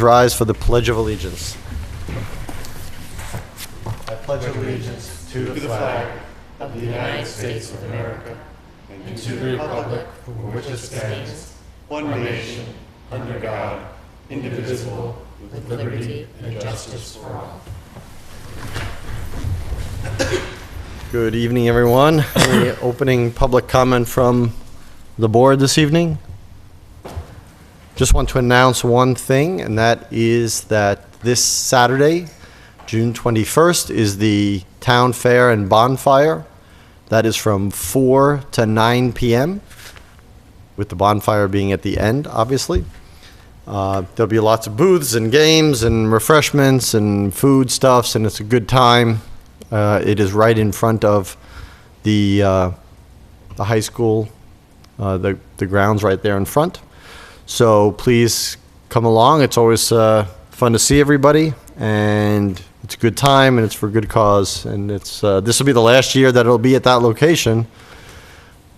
please rise for the Pledge of Allegiance. I pledge allegiance to the flag of the United States of America and to the republic for which it stands, one nation, under God, indivisible, with liberty and justice for all. Good evening, everyone. Any opening public comment from the board this evening? Just want to announce one thing, and that is that this Saturday, June 21st, is the Town Fair and Bonfire. That is from 4 to 9 p.m., with the bonfire being at the end, obviously. There'll be lots of booths and games and refreshments and foodstuffs, and it's a good time. It is right in front of the high school, the grounds right there in front. So please come along. It's always fun to see everybody, and it's a good time, and it's for a good cause. And it's this will be the last year that it'll be at that location.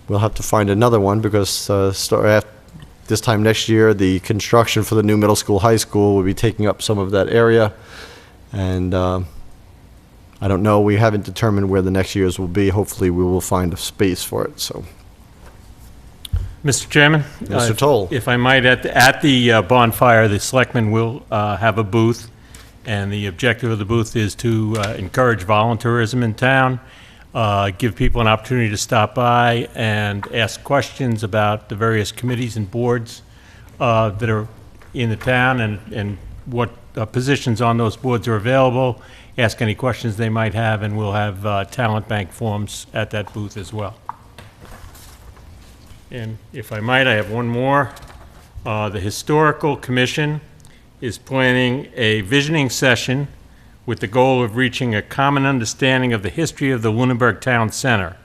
We'll have to find another one because this time next year, the construction for the new middle school, high school will be taking up some of that area. And I don't know. We haven't determined where the next year's will be. Hopefully, we will find a space for it. So, Mr. Chairman? Mr. Toll. If I might, at the bonfire, the selectmen will have a booth, and the objective of the booth is to encourage volunteerism in town, give people an opportunity to stop by and ask questions about the various committees and boards that are in the town and what positions on those boards are available, ask any questions they might have, and we'll have talent bank forms at that booth as well. And if I might, I have one more. The Historical Commission is planning a visioning session with the goal of reaching a common understanding of the history of the Lunenburg Town Center.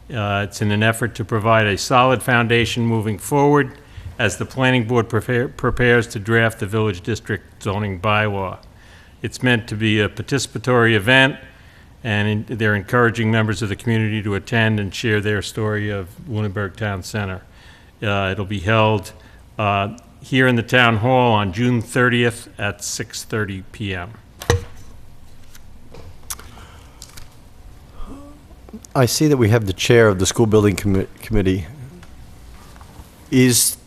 It's in an effort to provide a solid foundation moving forward as the Planning Board prepares to draft the Village District zoning bylaw. It's meant to be a participatory event, and they're encouraging members of the community to attend and share their story of Lunenburg Town Center. It'll be held here in the Town Hall on June 30th at 6:30 p.m. I see that we have the chair of the school building committee. Is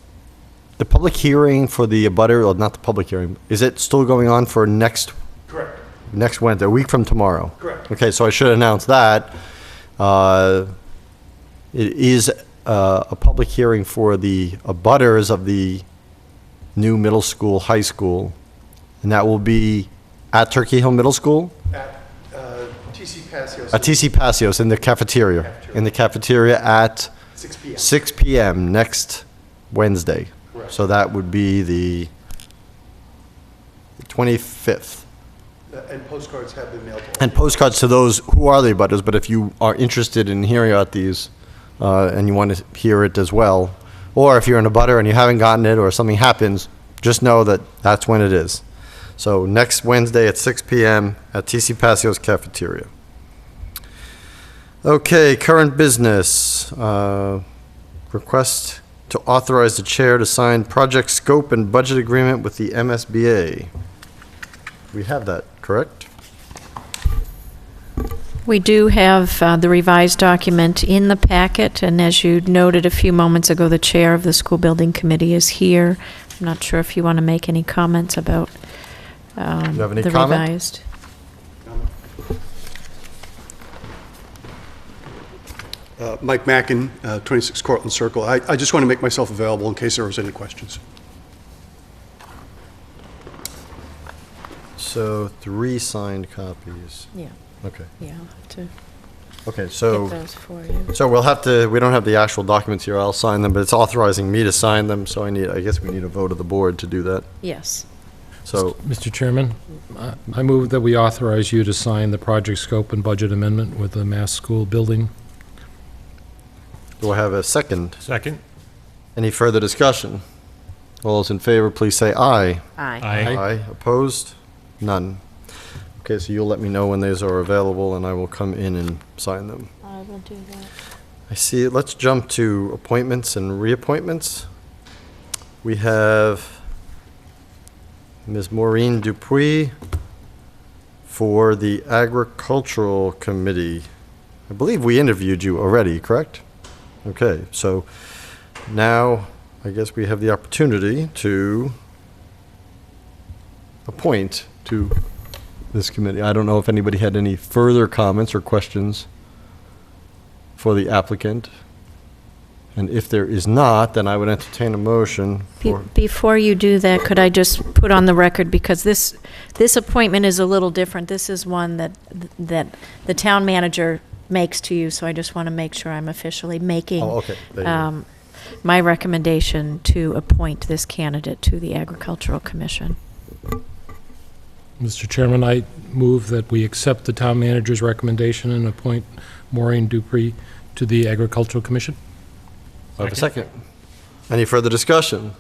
the public hearing for the abutter, or not the public hearing, is it still going on for next? Correct. Next Wednesday, a week from tomorrow? Correct. Okay, so I should announce that. It is a public hearing for the abutters of the new middle school, high school, and that will be at Turkey Hill Middle School? At TC Passios. At TC Passios, in the cafeteria. In the cafeteria at 6 p.m. 6 p.m. next Wednesday. Correct. So that would be the 25th. And postcards have been mailed to all. And postcards to those who are the abutters, but if you are interested in hearing about these and you want to hear it as well, or if you're an abutter and you haven't gotten it or something happens, just know that that's when it is. So next Wednesday at 6 p.m. at TC Passios Cafeteria. Okay, current business. Request to authorize the chair to sign project scope and budget agreement with the MSBA. We have that, correct? We do have the revised document in the packet, and as you noted a few moments ago, the chair of the school building committee is here. I'm not sure if you want to make any comments about Do you have any the comment? revised. Mike Mackin, 26 Cortlandt Circle. I just want to make myself available in case there was any questions. So 3 signed copies. Yeah, Okay. yeah, I'll have to Okay, get so those for you. we'll have to, we don't have the actual documents here. I'll sign them, but it's authorizing me to sign them, so I guess we need a vote of the board to do that. Yes. So, Mr. Chairman, I move that we authorize you to sign the project scope and budget amendment with the Mass School Building. do I have a second? Second? Any further discussion? All those in favor, please say aye. Aye. Aye. Opposed? None. Okay, so you'll let me know when those are available, and I will come in and sign them. I will do that. I see. Let's jump to appointments and reappointments. We have Ms. Maureen Dupuy for the Agricultural Committee. I believe we interviewed you already, correct? Okay, so now I guess we have the opportunity to appoint to this committee. I don't know if anybody had any further comments or questions for the applicant. And if there is not, then I would entertain a motion for... Before you do that, could I just put on the record, because this appointment is a little different. This is one that the town manager makes to you, so I just want to make sure I'm officially making Oh, okay. There you go. my recommendation to appoint this candidate to the Agricultural Commission. Mr. Chairman, I move that we accept the town manager's recommendation and appoint Maureen Dupree to the Agricultural Commission. I have a second. Any further discussion?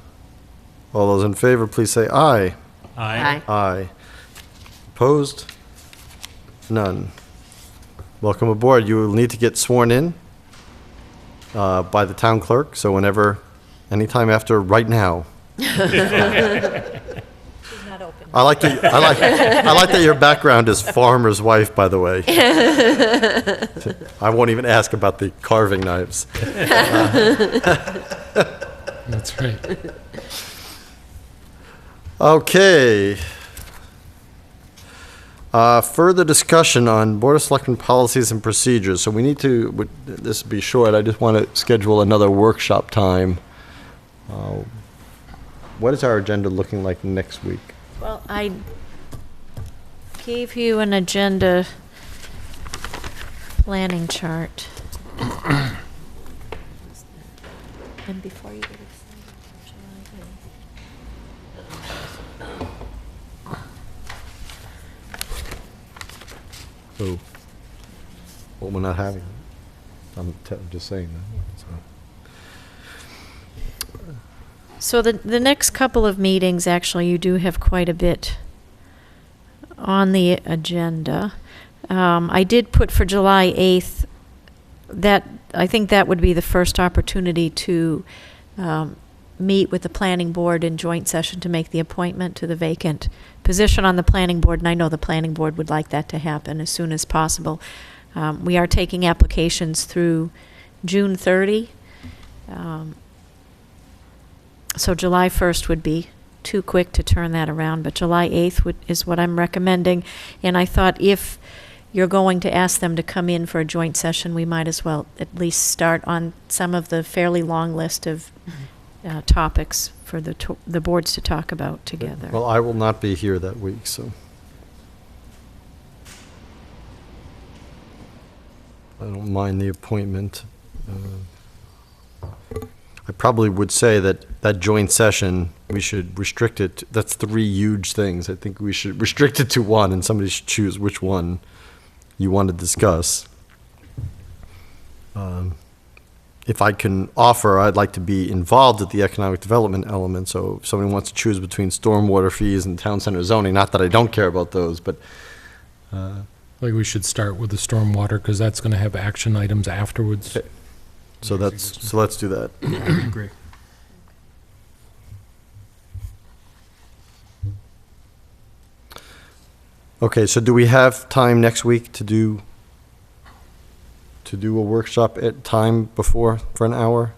All those in favor, please say aye. Aye. Aye. Opposed? None. Welcome aboard. You will need to get sworn in by the town clerk, so anytime after right now. I like that your background is farmer's wife, by the way. I won't even ask about the carving knives. That's right. Okay. Further discussion on Board of Selectmen policies and procedures. So we need to, this will be short, I just want to schedule another workshop time. What is our agenda looking like next week? Well, I gave you an agenda planning chart. And before you get Oh, well, we're not having it. I'm just saying that. So the next couple of meetings, actually, you do have quite a bit on the agenda. I did put for July 8th, I think that would be the first opportunity to meet with the planning board in joint session to make the appointment to the vacant position on the planning board, and I know the planning board would like that to happen as soon as possible. We are taking applications through June 30. So July 1st would be too quick to turn that around, but July 8th is what I'm recommending. And I thought if you're going to ask them to come in for a joint session, we might as well at least start on some of the fairly long list of topics for the boards to talk about together. Well, I will not be here that week, so. I don't mind the appointment. I probably would say that joint session, we should restrict it. That's 3 huge things. I think we should restrict it to one, and somebody should choose which one you want to discuss. If I can offer, I'd like to be involved at the economic development element. So if somebody wants to choose between stormwater fees and town center zoning, not that I don't care about those, but Like we should start with the stormwater because that's going to have action items afterwards. Okay. So let's do that. I agree. Okay, so do we have time next week to do a workshop at time before for an hour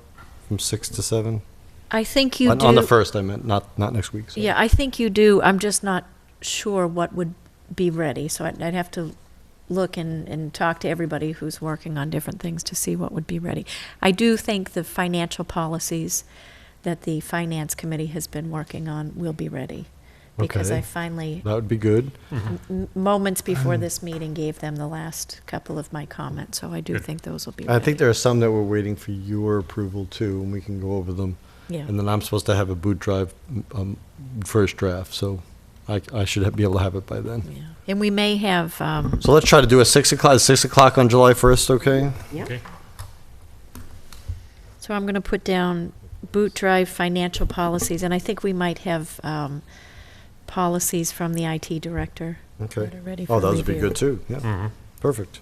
from 6 to 7? I think you do. On the 1st, I meant, not next week. So. Yeah, I think you do. I'm just not sure what would be ready, so I'd have to look and talk to everybody who's working on different things to see what would be ready. I do think the financial policies that the Finance Committee has been working on will be ready. Because Okay. I finally, That would be good. moments before this meeting, gave them the last couple of my comments, so I do Good. think those will be I ready. think there are some that we're waiting for your approval too, and we can go over them. Yeah. And then I'm supposed to have a boot drive first draft, so I should be able to have it by then. Yeah. And we may have, So let's try to do a 6 o'clock on July 1st, okay? Okay. so I'm going to put down boot drive financial policies, and I think we might have policies from the IT director Okay. that are ready for Oh, those would be review. good too, yeah. Mm-hmm. Perfect.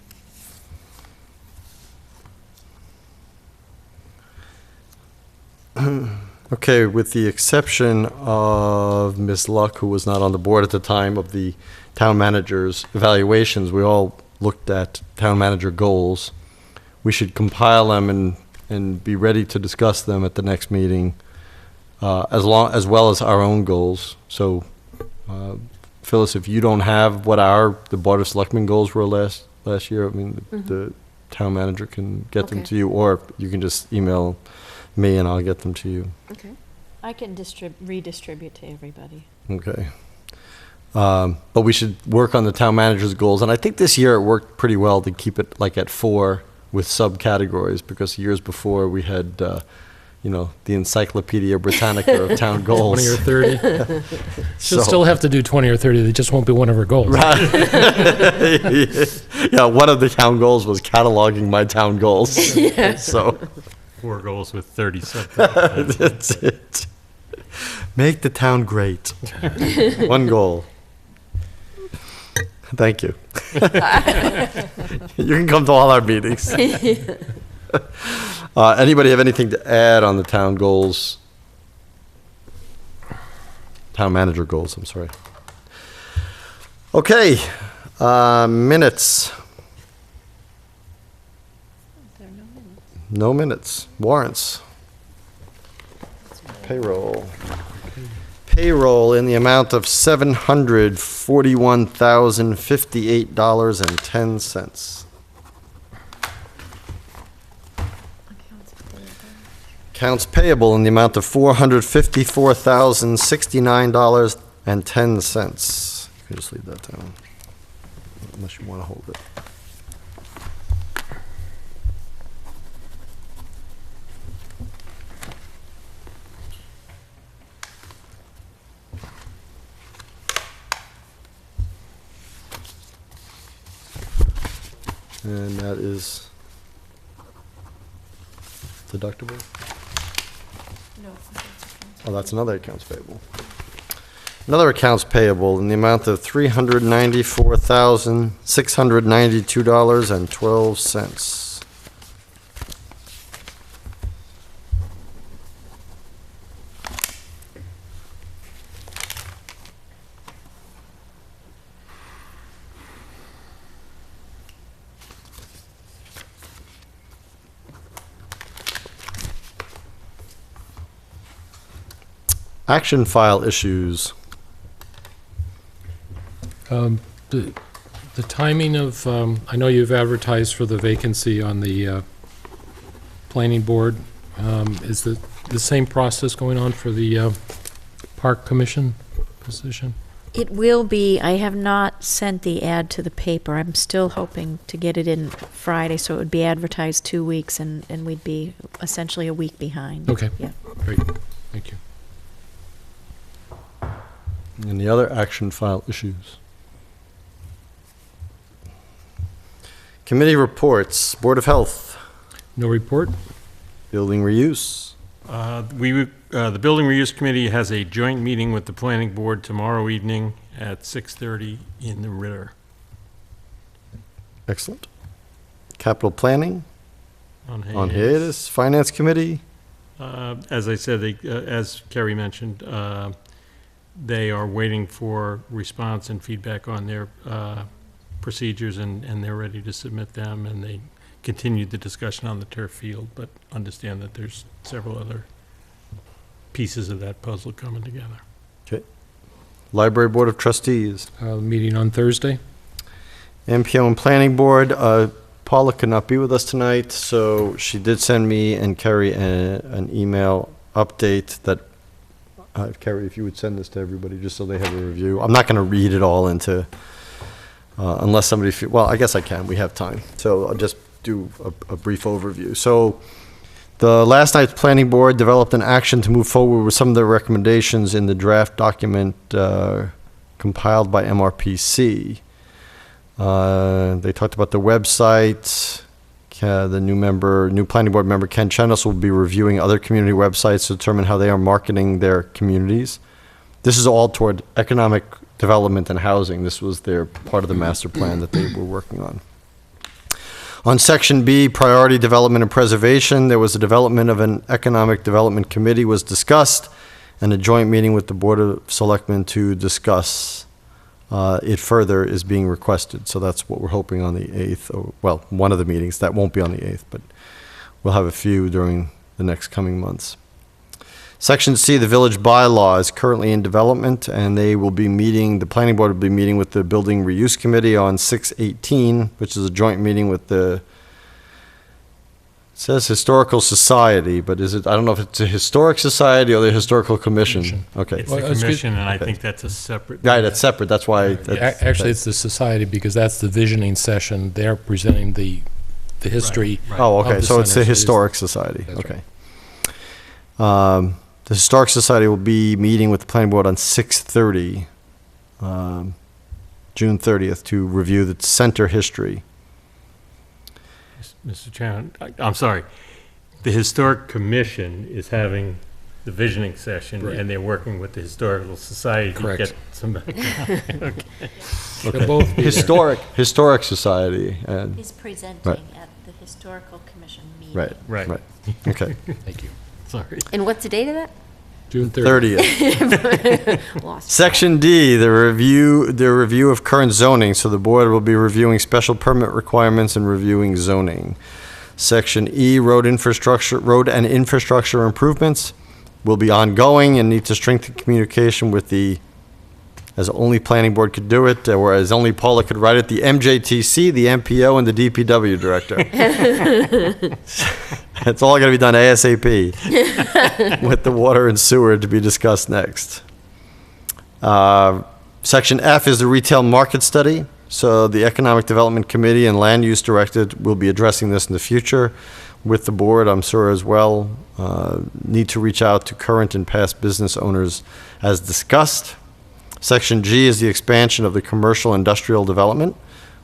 Okay, with the exception of Ms. Luck, who was not on the board at the time of the town manager's evaluations, we all looked at town manager goals. We should compile them and be ready to discuss them at the next meeting, as well as our own goals. So, Phyllis, if you don't have what the Board of Selectmen goals were last year, I mean, the town manager can get them Okay. to you, or you can just email me and I'll get them to you. Okay. I can redistribute to everybody. Okay. But we should work on the town manager's goals, and I think this year it worked pretty well to keep it like at 4 with subcategories, because years before we had, the Encyclopedia Britannica of town goals. 20 or 30. She'll So- still have to do 20 or 30. They just won't be one of her goals. Yeah, one of the town goals was cataloging my town goals. So 4 goals with 30 subtopics. that's it. Make the town great. One goal. Thank you. You can come to all our meetings. Anybody have anything to add on the town goals? Town manager goals, I'm sorry. Okay, minutes. No minutes. Warrants. Payroll. Payroll in the amount of $741,058.10. Accounts payable in the amount of $454,069.10. You can just leave that down, unless you want to hold it. And that is deductible? No. Oh, that's another accounts payable. Another accounts payable in the amount of $394,692.12. Action file issues. The timing of, I know you've advertised for the vacancy on the planning board. Is the same process going on for the park commission position? It will be. I have not sent the ad to the paper. I'm still hoping to get it in Friday, so it would be advertised 2 weeks, and we'd be essentially a week behind. Okay. Yeah. Great, thank you. And the other action file issues. Committee reports, Board of Health, No report? Building Reuse. The Building Reuse Committee has a joint meeting with the Planning Board tomorrow evening at 6:30 in the Ritter. Excellent. Capital Planning, On on hiatus. Finance Committee, As I said, as Kerry mentioned, they are waiting for response and feedback on their procedures, and they're ready to submit them, and they continued the discussion on the turf field, but understand that there's several other pieces of that puzzle coming together. Library Board of Trustees, Meeting on Thursday? MPO and Planning Board. Paula could not be with us tonight, so she did send me and Kerry an email update that, Kerry, if you would send this to everybody, just so they have a review. I'm not going to read it all into, unless somebody, well, I guess I can, we have time. So I'll just do a brief overview. So the last night's Planning Board developed an action to move forward with some of the recommendations in the draft document compiled by MRPC. They talked about the website. The new Planning Board member, Ken Chenis, will be reviewing other community websites to determine how they are marketing their communities. This is all toward economic development and housing. This was their part of the master plan that they were working on. On Section B, priority development and preservation, there was a development of an economic development committee was discussed, and a joint meeting with the Board of Selectmen to discuss it further is being requested. So that's what we're hoping on the 8th, or, well, one of the meetings. That won't be on the 8th, but we'll have a few during the next coming months. Section C, the village bylaw is currently in development, and they will be meeting, the planning board will be meeting with the building reuse committee on 6/18, which is a joint meeting with the, it says historical society, but is it, I don't know if it's a historic society or the historical commission. Okay. It's Well, the it's good- commission, and I okay. think that's a separate. Right, that's separate, that's why. Actually, it's the society, because that's the visioning session. They're presenting the history. Right. Oh, of okay, the so it's the center, so it is- Historic Society, That's okay. The Historic Society will be meeting with the planning board on 6/30, June 30th, to review the center history. Mr. Chairman, I'm sorry. The Historic Commission is having the visioning session, Right. and they're working with the Historical Society to Correct. get some background. They'll both be there. Historic Society, and, He's presenting Right. at the Historical Commission meeting. right, Right. right, okay. Thank you. Sorry. And what's the date of that? June 30th. 30th. Lost. Section D, the review of current zoning, so the board will be reviewing special permit requirements and reviewing zoning. Section E, road and infrastructure improvements will be ongoing and need to strengthen communication with the, as only planning board could do it, or as only Paula could write it, the MJTC, the MPO, and the DPW director. It's all going to be done ASAP with the water and sewer to be discussed next. Section F is the retail market study. So the Economic Development Committee and Land Use Director will be addressing this in the future with the board, I'm sure as well. Need to reach out to current and past business owners as discussed. Section G is the expansion of the commercial industrial development,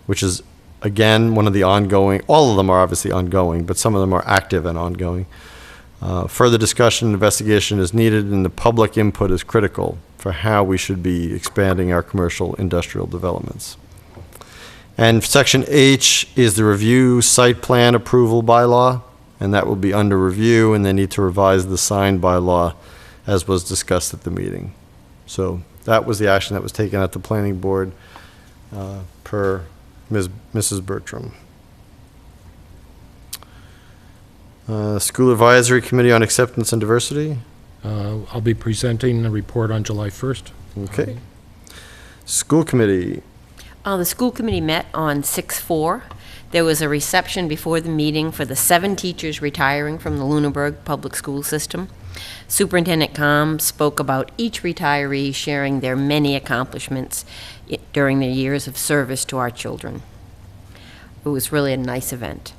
which is, again, one of the ongoing, all of them are obviously ongoing, but some of them are active and ongoing. Further discussion and investigation is needed, and the public input is critical for how we should be expanding our commercial industrial developments. And Section H is the review site plan approval bylaw, and that will be under review, and they need to revise the sign bylaw as was discussed at the meeting. So that was the action that was taken at the planning board per Mrs. Bertram. School Advisory Committee on Acceptance and Diversity. I'll be presenting a report on July 1st. Okay. School Committee. The school committee met on 6/4. There was a reception before the meeting for the 7 teachers retiring from the Lunenburg Public School System. Superintendent Combe spoke about each retiree sharing their many accomplishments during their years of service to our children. It was really a nice event.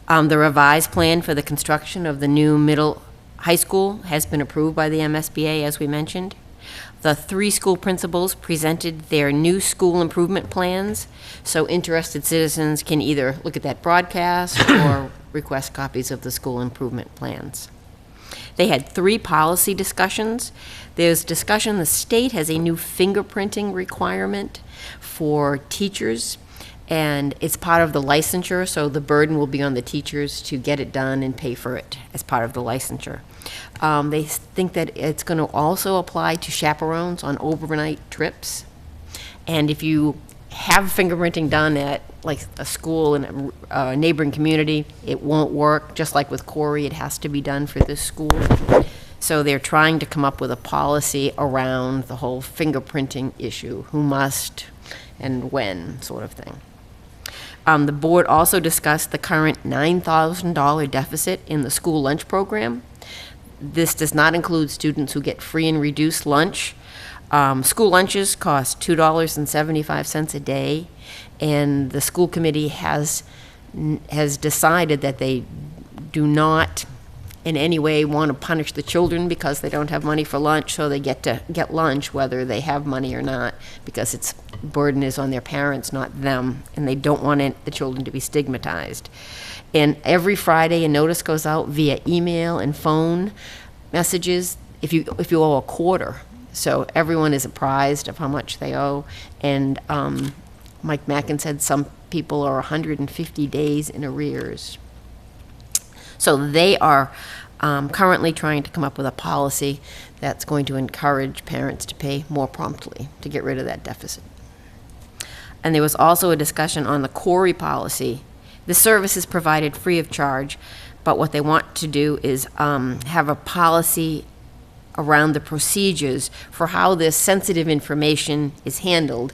The revised plan for the construction of the new middle high school has been approved by the MSBA, as we mentioned. The 3 school principals presented their new school improvement plans, so interested citizens can either look at that broadcast or request copies of the school improvement plans. They had 3 policy discussions. There's discussion, the state has a new fingerprinting requirement for teachers, and it's part of the licensure, so the burden will be on the teachers to get it done and pay for it as part of the licensure. They think that it's going to also apply to chaperones on overnight trips. And if you have fingerprinting done at like a school in a neighboring community, it won't work. Just like with Corey, it has to be done for this school. So they're trying to come up with a policy around the whole fingerprinting issue, who must and when sort of thing. The board also discussed the current $9,000 deficit in the school lunch program. This does not include students who get free and reduced lunch. School lunches cost $2.75 a day, and the school committee has decided that they do not in any way want to punish the children because they don't have money for lunch, so they get to get lunch whether they have money or not, because its burden is on their parents, not them, and they don't want the children to be stigmatized. And every Friday, a notice goes out via email and phone messages if you owe a quarter. So everyone is apprised of how much they owe. And Mike Mackin said some people are 150 days in arrears. So they are currently trying to come up with a policy that's going to encourage parents to pay more promptly to get rid of that deficit. And there was also a discussion on the Corey policy. The service is provided free of charge, but what they want to do is have a policy around the procedures for how this sensitive information is handled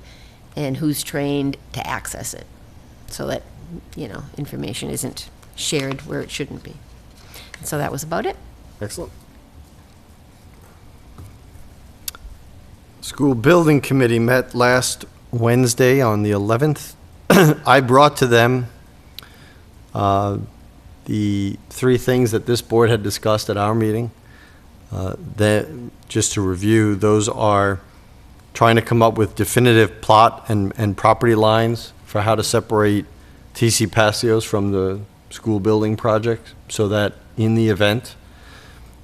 and who's trained to access it, so that, information isn't shared where it shouldn't be. And so that was about it. Excellent. School Building Committee met last Wednesday on the 11th. I brought to them the three things that this board had discussed at our meeting. That, just to review, those are trying to come up with definitive plot and property lines for how to separate TC Passios from the school building project, so that in the event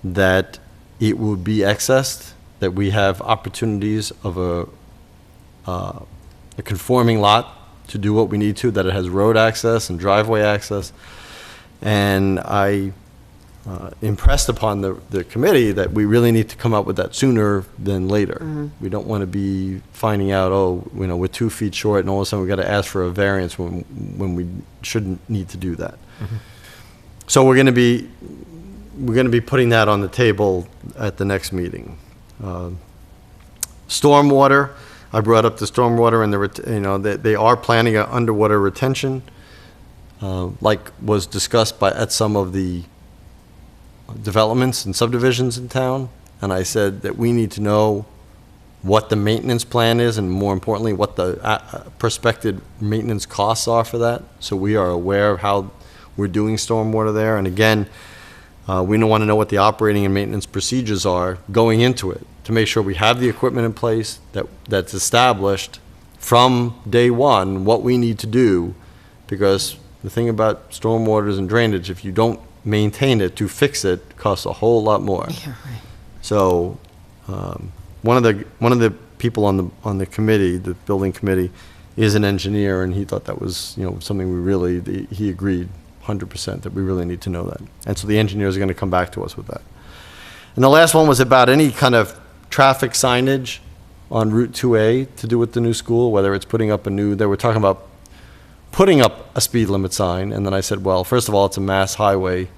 that it would be accessed, that we have opportunities of a conforming lot to do what we need to, that it has road access and driveway access. And I impressed upon the committee that we really need to come up with that sooner than later. Mm-hmm. We don't want to be finding out, we're 2 feet short and all of a sudden we got to ask for a variance when we shouldn't need to do that. Mm-hmm. So we're going to be putting that on the table at the next meeting. Stormwater, I brought up the stormwater and they are planning an underwater retention, like was discussed at some of the developments and subdivisions in town. And I said that we need to know what the maintenance plan is, and more importantly, what the prospective maintenance costs are for that, so we are aware of how we're doing stormwater there. And again, we don't want to know what the operating and maintenance procedures are going into it, to make sure we have the equipment in place that's established from day one what we need to do, because the thing about stormwaters and drainage, if you don't maintain it, to fix it costs a whole lot more. Yeah, right. So one of the people on the committee, the building committee, is an engineer, and he thought that was something he agreed 100% that we really need to know that. And so the engineers are going to come back to us with that. And the last one was about any kind of traffic signage on Route 2A to do with the new school, whether it's they were talking about putting up a speed limit sign. And then I said, well, first of all, it's a mass highway,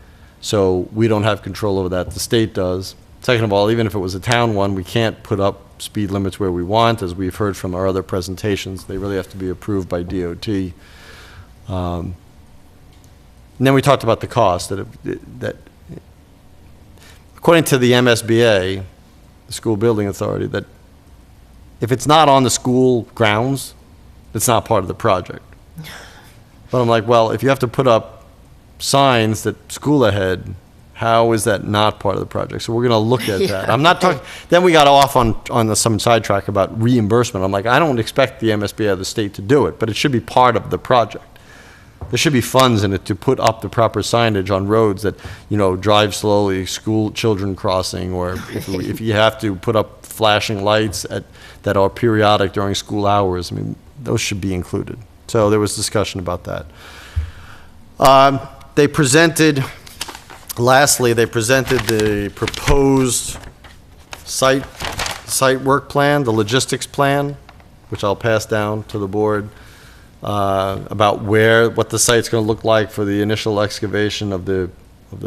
so we don't have control over that. The state does. Second of all, even if it was a town one, we can't put up speed limits where we want, as we've heard from our other presentations. They really have to be approved by DOT. And then we talked about the cost, that according to the MSBA, the School Building Authority, that if it's not on the school grounds, it's not part of the project. But I'm like, well, if you have to put up signs that school ahead, how is that not part of the project? So we're going to look at that. I'm not talking. Then we got off on some sidetrack about reimbursement. I'm like, I don't expect the MSBA or the state to do it, but it should be part of the project. There should be funds in it to put up the proper signage on roads that, drive slowly, school children crossing, or if you have to put up flashing lights that are periodic during school hours. I mean, those should be included. So there was discussion about that. Lastly, they presented the proposed site work plan, the logistics plan, which I'll pass down to the board, about what the site's going to look like for the initial excavation of the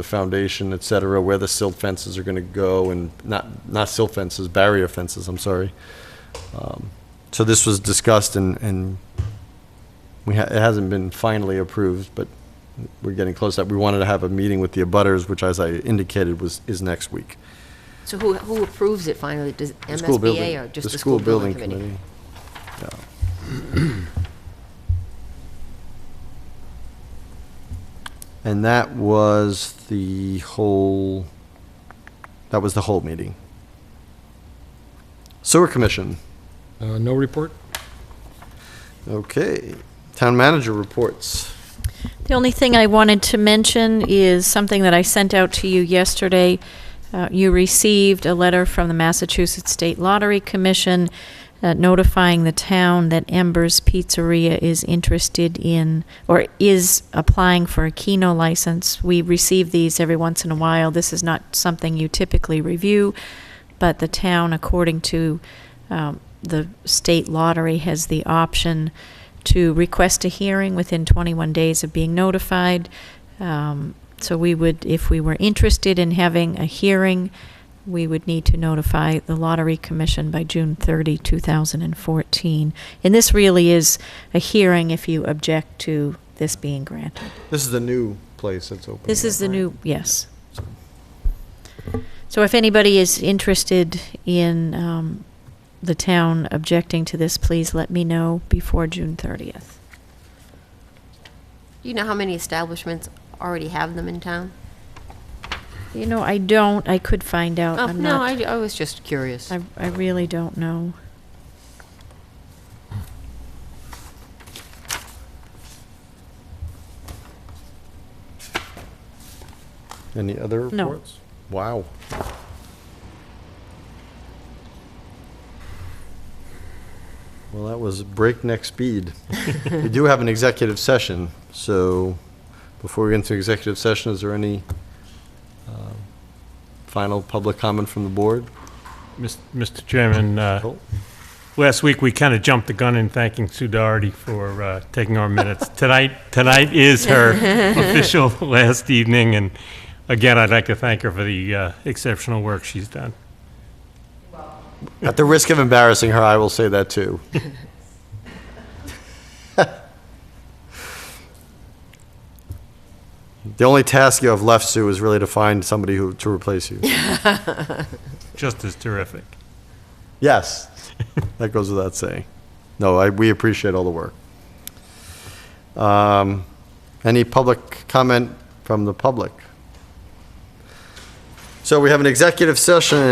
foundation, et cetera, where the silt fences are going to go, and not silt fences, barrier fences, I'm sorry. So this was discussed, and it hasn't been finally approved, but we're getting close to that. We wanted to have a meeting with the abutters, which, as I indicated, is next week. So who approves it finally? Does School MSBA building- or just the the school building committee. committee? Yeah. And that was the whole meeting. Sewer Commission. No report? Okay. Town manager reports. The only thing I wanted to mention is something that I sent out to you yesterday. You received a letter from the Massachusetts State Lottery Commission notifying the town that Embers Pizzeria is interested in, or is applying for a Keno license. We receive these every once in a while. This is not something you typically review, but the town, according to the state lottery, has the option to request a hearing within 21 days of being notified. So we would, if we were interested in having a hearing, we would need to notify the Lottery Commission by June 30, 2014. And this really is a hearing if you object to this being granted. This is the new place that's open. This is the new, yes. So if anybody is interested in the town objecting to this, please let me know before June 30th. Do you know how many establishments already have them in town? You know, I don't. I could find out. Oh, I'm no, not. I was just curious. I really don't know. Any other No. reports? Wow. Well, that was breakneck speed. We do have an executive session, so before we get into executive session, is there any final public comment from the board? Mr. Chairman, Cool. last week we kind of jumped the gun in thanking Sue Doherty for taking our minutes. Tonight is her official last evening, and again, I'd like to thank her for the exceptional work she's done. At the risk of embarrassing her, I will say that too. The only task you have left, Sue, is really to find somebody to replace you. Just as terrific. Yes, that goes without saying. No, we appreciate all the work. Any public comment from the public? So we have an executive session,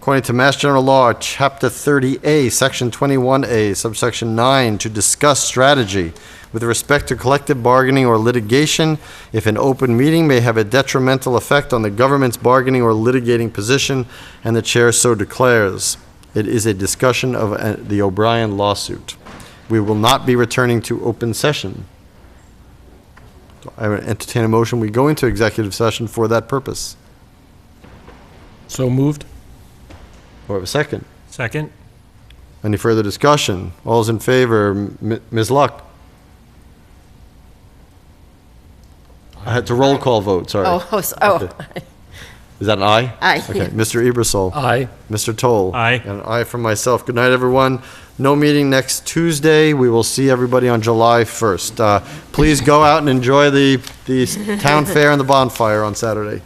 according to Mass General Law, Chapter 30A, Section 21A, subsection 9, to discuss strategy with respect to collective bargaining or litigation if an open meeting may have a detrimental effect on the government's bargaining or litigating position, and the chair so declares. It is a discussion of the O'Brien lawsuit. We will not be returning to open session. I would entertain a motion. We go into executive session for that purpose. So moved? Or have a second? Second? Any further discussion? All's in favor? Ms. Luck? I had to roll call vote, sorry. Okay. Is that an aye? Aye. Okay, Mr. Ebersol? Aye. Mr. Toll? Aye. And an aye from myself. Good night, everyone. No meeting next Tuesday. We will see everybody on July 1st. Please go out and enjoy the town fair and the bonfire on Saturday.